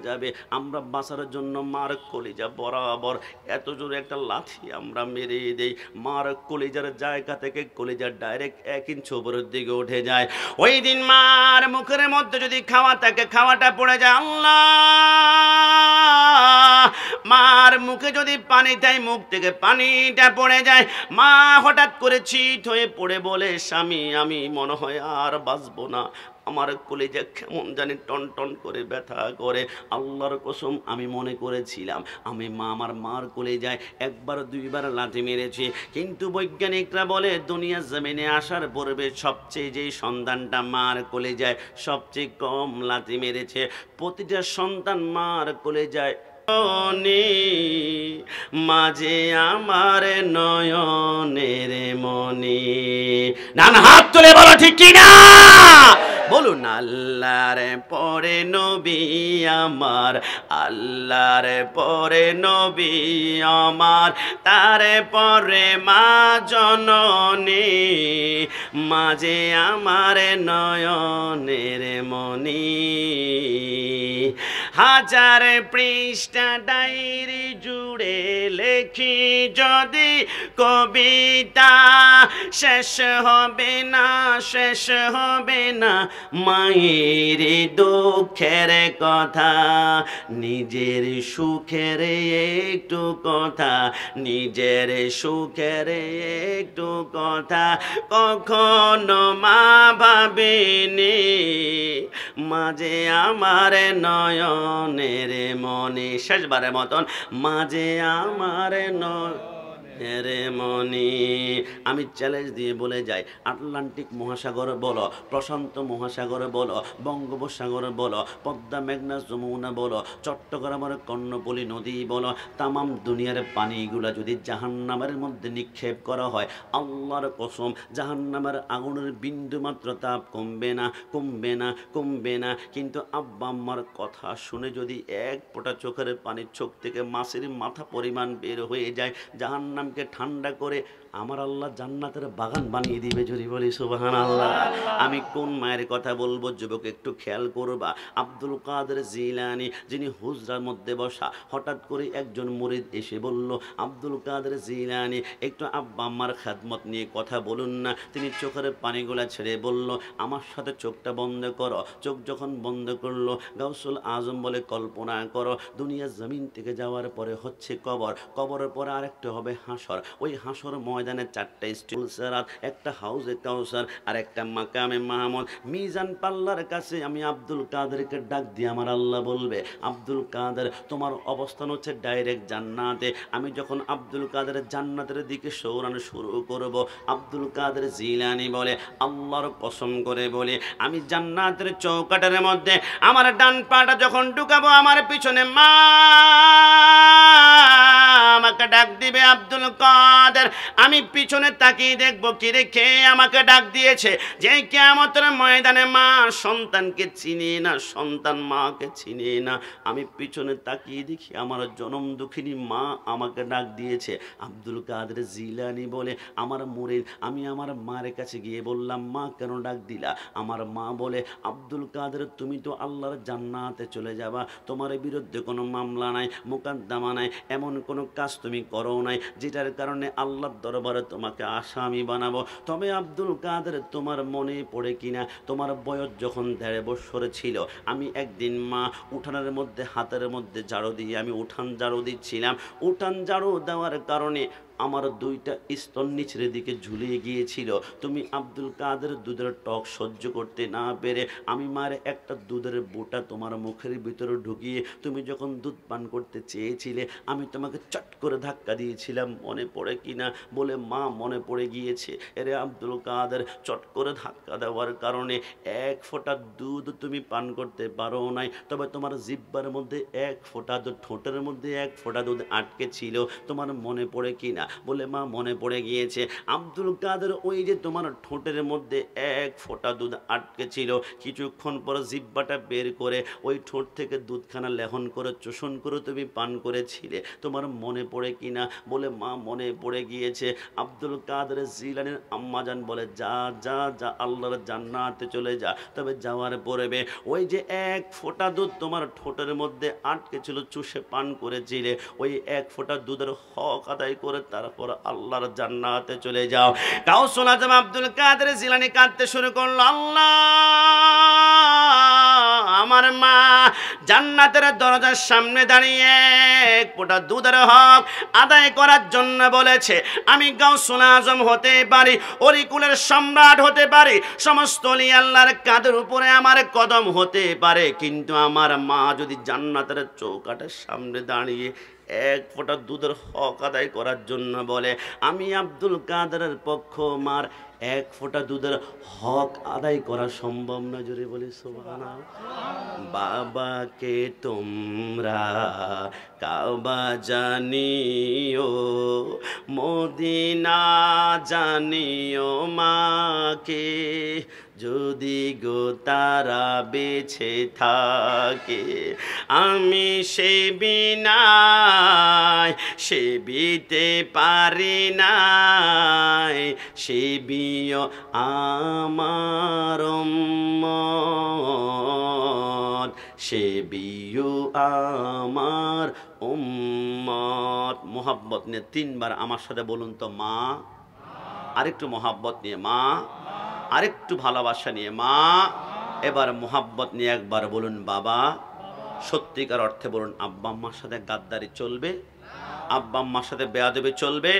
যাবে। আমরা বাঁচার জন্য মার কলিজা বরাবর এত জোরে একটা লাথি আমরা মেরে দেই, মার কলিজার জায়গা থেকে কলিজা ডাইরেক্ট 1 ইঞ্চি উপরের দিকে উঠে যায়। ওই দিন মার মুখের মধ্যে যদি খাওয়া থাকে, খাওয়াটা পড়ে যায়। আল্লাহ, মার মুখে যদি পানি দেয়, মুখ থেকে পানিটা পড়ে যায়। মা হঠাৎ করে চিৎ হয়ে পড়ে বলে, স্বামী আমি মনে হয় আর বাঁচবো না, আমার কলিজা কেমন জানি টন টন করে ব্যথা করে। আল্লাহর কসম, আমি মনে করেছিলাম আমি আমার মার কলিজায় 1 বার 2 বার লাথি মেরেছি, কিন্তু বৈজ্ঞানিকরা বলে দুনিয়া জমিনে আসার পূর্বে সবচেয়ে যেই সন্তানটা মার কলিজায় সবচেয়ে কম লাথি মেরেছে, প্রতিটা সন্তান মার কলিজায় মাঝে আমার নয়নের মনি। নান হাত তুলে বলো ঠিক কিনা, বলুন। আল্লাহর পরে নবী আমার, আল্লাহর পরে নবী আমার, তারে পরে মা জননী, মাঝে আমার নয়নের মনি। হাজার পৃষ্ঠা ডায়েরি জুড়ে লেখি যদি কবিতা, শেষ হবে না মায়ের দুঃখের কথা, নিজের সুখের একটু কথা, নিজের সুখের একটু কথা কখনো মা ভাবেনি, মাঝে আমার নয়নের মনি। শেষবারের মতন, মাঝে আমার রে মনি। আমি চ্যালেঞ্জ দিয়ে বলে যাই, আটলান্টিক মহাসাগর বলো, প্রশান্ত মহাসাগর বলো, বঙ্গোপসাগর বলো, পদ্মা মেঘনা যমুনা বলো, চট্টগ্রামের কর্ণফুলী নদী বলো, তামাম দুনিয়ার পানিগুলা যদি জাহান্নামের মধ্যে নিক্ষেপ করা হয়, আল্লাহর কসম জাহান্নামের আগুনের বিন্দু মাত্র তাপ কমবে না। কিন্তু আব্বা আম্মার কথা শুনে যদি 1 ফোঁটা চোখের পানি চোখ থেকে মাছের মাথা পরিমাণ বের হয়ে যায়, জাহান্নামকে ঠান্ডা করে আমার আল্লাহ জান্নাতের বাগান বানিয়ে দিবে। যদি বলি সুবহানাল্লাহ। আমি কোন মায়ের কথা বলবো যুবক, একটু খেয়াল করবা। আব্দুল কাদের জিলানী, যিনি হুজরার মধ্যে বসা, হঠাৎ করে একজন মুরিদ এসে বলল, আব্দুল কাদের জিলানী একটু আব্বা আম্মার খেদমত নিয়ে কথা বলুন না। তিনি চোখের পানিগুলা ছেড়ে বলল, আমার সাথে চোখটা বন্ধ করো। চোখ যখন বন্ধ করলো, গাউসুল আজম বলে, কল্পনা করো দুনিয়া জমিন থেকে যাওয়ার পরে হচ্ছে কবর, কবরের পরে আরেকটা হবে হাসর। ওই হাসর ময়দানে 4টা স্টিল সেরাত, একটা হাউজে কাউসার আর একটা মাকামে মাহমুদ। মিজান পাল্লার কাছে আমি আব্দুল কাদেরকে ডাক দিয়ে আমার আল্লাহ বলবে, আব্দুল কাদের তোমার অবস্থান হচ্ছে ডাইরেক্ট জান্নাতে। আমি যখন আব্দুল কাদের জান্নাতের দিকে সৌরানো শুরু করব, আব্দুল কাদের জিলানী বলে, আল্লাহর কসম করে বলে, আমি জান্নাতের চৌকাটের মধ্যে আমার ডান পাটা যখন ঢুকাবো, আমার পিছনে মা আমাকে ডাক দিবে, আব্দুল কাদের। আমি পিছনে তাকিয়ে দেখবো কি রেখে আমাকে ডাক দিয়েছে। যে কিয়ামতের ময়দানে মা সন্তানকে চিনে না, সন্তান মাকে চিনে না। আমি পিছনে তাকিয়ে দেখি আমার জনম দুঃখিনী মা আমাকে ডাক দিয়েছে। আব্দুল কাদের জিলানী বলে, আমার মুরিদ, আমি আমার মায়ের কাছে গিয়ে বললাম, মা কেন ডাক দিলা? আমার মা বলে, আব্দুল কাদের তুমি তো আল্লাহর জান্নাতে চলে যাবা, তোমার বিরুদ্ধে কোনো মামলা নাই, মোকদ্দমা নাই, এমন কোনো কোনো কাজ তুমি করো নাই যেটার কারণে আল্লাহর দরবারে তোমাকে আসামি বানাবো। তবে আব্দুল কাদের, তোমার মনে পড়ে কিনা, তোমার বয়স যখন 1.5 বছর ছিল, আমি একদিন মা উঠানের মধ্যে হাতের মধ্যে ঝাড়ু দিয়ে আমি উঠান ঝাড়ু দিচ্ছিলাম। উঠান ঝাড়ু দেওয়ার কারণে আমার 2টা স্তন নিচের দিকে ঝুলিয়ে গিয়েছিল। তুমি আব্দুল কাদের দুধের টক সহ্য করতে না পেরে আমি মার একটা দুধের বোঁটা তোমার মুখের ভিতরে ঢুকিয়ে তুমি যখন দুধ পান করতে চেয়েছিলে আমি তোমাকে চট করে ধাক্কা দিয়েছিলাম, মনে পড়ে কিনা? বলে মা মনে পড়ে গিয়েছে। এরে আব্দুল কাদের, চট করে ধাক্কা দেওয়ার কারণে 1 ফোঁটা দুধ তুমি পান করতে পারো নাই, তবে তোমার জিহ্বার মধ্যে 1 ফোঁটা দুধ, ঠোঁটের মধ্যে 1 ফোঁটা দুধ আটকে ছিল। তোমার মনে পড়ে কিনা? বলে মা মনে পড়ে গিয়েছে। আব্দুল কাদের, ওই যে তোমার ঠোঁটের মধ্যে 1 ফোঁটা দুধ আটকে ছিল, কিছুক্ষণ পর জিহ্বাটা বের করে ওই ঠোঁট থেকে দুধখানা লেহন করে চোষণ করে তুমি পান করেছিলে। তোমার মনে পড়ে কিনা? বলে মা মনে পড়ে গিয়েছে। আব্দুল কাদের জিলানীর আম্মাজান বলে যা যা যা, আল্লাহর জান্নাতে চলে যা। তবে যাওয়ার পরে ওই যে 1 ফোঁটা দুধ তোমার ঠোঁটের মধ্যে আটকে ছিল, চুষে পান করেছিলে, ওই 1 ফোঁটা দুধের হক আদায় করে তারপর আল্লাহর জান্নাতে চলে যাও। গাউসুল আজম আব্দুল কাদের জিলানী কাঁদতে শুরু করলো, আল্লাহ, আমার মা জান্নাতের দরজার সামনে দাঁড়িয়ে 1 ফোঁটা দুধের হক আদায় করার জন্য বলেছে। আমি গাউসুল আজম হতে পারি, অলিকুলের সম্রাট হতে পারি, সমস্ত অলি আল্লাহর কাঁধের উপরে আমার কদম হতে পারে, কিন্তু আমার মা যদি জান্নাতের চৌকাঠের সামনে দাঁড়িয়ে 1 ফোঁটা দুধের হক আদায় করার জন্য বলে, আমি আব্দুল কাদেরের পক্ষ মার 1 ফোঁটা দুধের হক আদায় করা সম্ভব না। জোরে বলি সুবহানাল্লাহ। বাবাকে তোমরা কাবা জানিও, মদিনা জানিও মাকে, যদি গো তারা বেঁচে থাকে। আমি সে বিনায় সেবিতে পারি নাই, সেবিও আমার উম্মত, সেবিও আমার উম্মত। মোহাব্বত নিয়ে 3 বার আমার সাথে বলুন তো, মা। আরেকটু মোহাব্বত নিয়ে, মা। আরেকটু ভালোবাসা নিয়ে, মা। এবার মোহাব্বত নিয়ে একবার বলুন, বাবা। সত্যিকার অর্থে বলুন, আব্বা আম্মার সাথে গাদ্দারি চলবে? আব্বা আম্মার সাথে বেয়াদবি চলবে?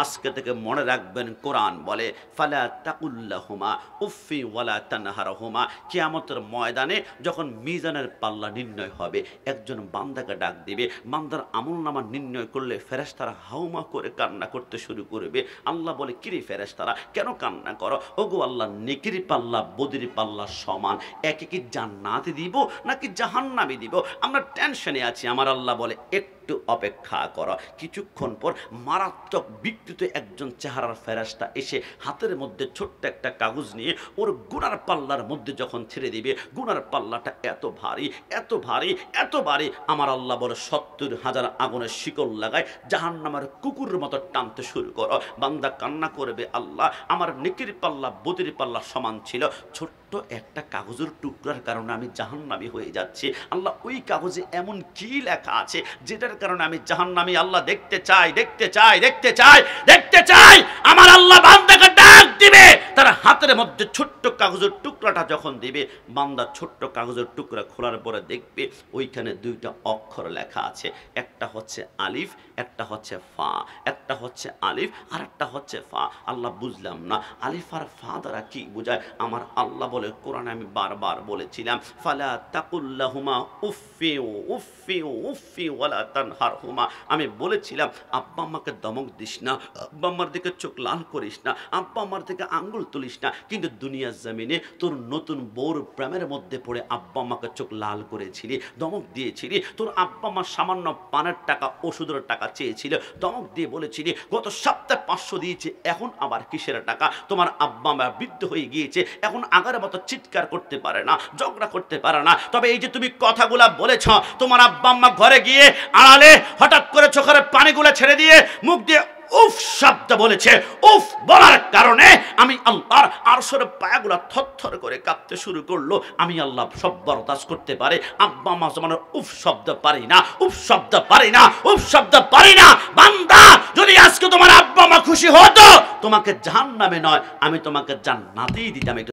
আজকে থেকে মনে রাখবেন, কোরআন বলে ফালা তাকুল্লাহুমা উফি ওয়ালা তানহারহুমা। কিয়ামতের ময়দানে যখন মিজানের পাল্লা নির্ণয় হবে, একজন বান্দাকে ডাক দিবে, বান্দার আমলনামা নির্ণয় করলে ফেরেশতারা হাউমা করে কান্না করতে শুরু করবে। আল্লাহ বলে, কিরে ফেরেশতারা কেন কান্না করো? ওগো আল্লাহ, নেকির পাল্লা বদির পাল্লা সমান, একে কি জান্নাতে দিব নাকি জাহান্নামে দিব? আমরা টেনশনে আছি। আমার আল্লাহ বলে, একটু অপেক্ষা করো। কিছুক্ষণ পর মারাত্মক বিকৃত একজন চেহারার ফেরেশতা এসে হাতের মধ্যে ছোট্ট একটা কাগজ নিয়ে ওর গুনার পাল্লার মধ্যে যখন ছেড়ে দিবে, গুনার পাল্লাটা এত ভারী, এত ভারী, এত ভারী, আমার আল্লাহ বলে 70,000 আগুনের শিকল লাগায় জাহান্নামের কুকুরের মতো টানতে শুরু করো। বান্দা কান্না করবে, আল্লাহ, আমার নেকির পাল্লা বদির পাল্লা সমান ছিল, ছোট্ট একটা কাগজের টুকরার কারণে আমি জাহান্নামী হয়ে যাচ্ছি। আল্লাহ, ওই কাগজে এমন কি লেখা আছে যেটার কারণে আমি জাহান্নামী? আল্লাহ দেখতে চাই, দেখতে চাই, দেখতে চাই, দেখতে চাই। আমার আল্লাহ বান্দাকে ডাক দিবে, তার হাতের মধ্যে ছোট্ট কাগজের টুকরাটা যখন দিবে, বান্দা ছোট্ট কাগজের টুকরা খোলার পরে দেখবে ওইখানে 2টা অক্ষর লেখা আছে। একটা হচ্ছে আলিফ, একটা হচ্ছে ফা। একটা হচ্ছে আলিফ আর একটা হচ্ছে ফা। আল্লাহ, বুঝলাম না আলিফ আর ফা দ্বারা কি বোঝায়? আমার আল্লাহ বলে, কোরআনে আমি বারবার বলেছিলাম, ফালা তাকুল্লাহুমা উফি উফি উফি ওয়ালা তানহারহুমা। আমি বলেছিলাম, আব্বা আম্মাকে ধমক দিস না, আব্বা আম্মার দিকে চোখ লাল করিস না, আব্বা আম্মার দিকে আঙ্গুল তুলিস না। কিন্তু দুনিয়ার জমিনে তোর নতুন বউর প্রেমের মধ্যে পড়ে আব্বা আম্মাকে চোখ লাল করেছিলি, ধমক দিয়েছিলি। তোর আব্বা আম্মা সামান্য পানের টাকা, ওষুধের টাকা চেয়েছিল, ধমক দিয়ে বলেছিলি গত সপ্তাহে 500 দিয়েছে, এখন আবার কিসের টাকা? তোমার আব্বা আম্মা বৃদ্ধ হয়ে গিয়েছে, এখন আগের মতো চিৎকার করতে পারে না, ঝগড়া করতে পারে না। তবে এই যে তুমি কথাগুলা বলেছ, তোমার আব্বা আম্মা ঘরে গিয়ে আড়ালে হঠাৎ করে চোখের পানিগুলো ছেড়ে দিয়ে মুখ দিয়ে উফ শব্দ বলেছে। উফ বলার কারণে আমি আল্লাহর আরশের পায়াগুলা থরথর করে কাঁপতে শুরু করলো। আমি আল্লাহ সব বরদাস্ত করতে পারে, আব্বা আম্মা জমানের উফ শব্দ পারি না, উফ শব্দ পারি না, উফ শব্দ পারি না। বান্দা, যদি আজকে তোমার আব্বা আম্মা খুশি হতো, তোমাকে জাহান্নামে নয়, আমি তোমাকে জান্নাতেই দিতাম।